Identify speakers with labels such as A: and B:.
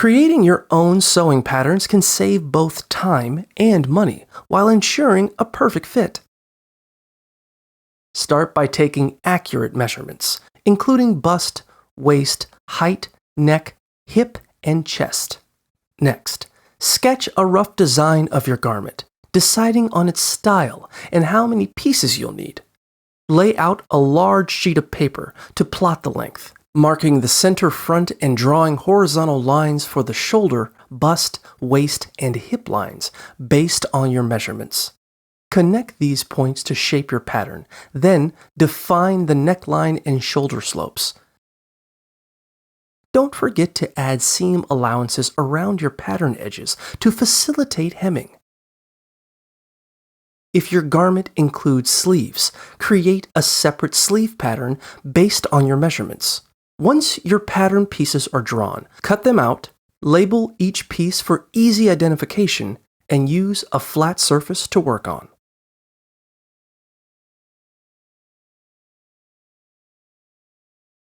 A: Creating your own sewing patterns can save both time and money while ensuring a perfect fit. Start by taking accurate measurements, including bust, waist, height, neck, hip, and chest. Next, sketch a rough design of your garment, deciding on its style and how many pieces you'll need. Lay out a large sheet of paper to plot the length, marking the center front and drawing horizontal lines for the shoulder, bust, waist, and hip lines based on your measurements. Connect these points to shape your pattern, then define the neckline and shoulder slopes. Don't forget to add seam allowances around your pattern edges to facilitate hemming. If your garment includes sleeves, create a separate sleeve pattern based on your measurements. Once your pattern pieces are drawn, cut them out, label each piece for easy identification, and use a flat surface to work on.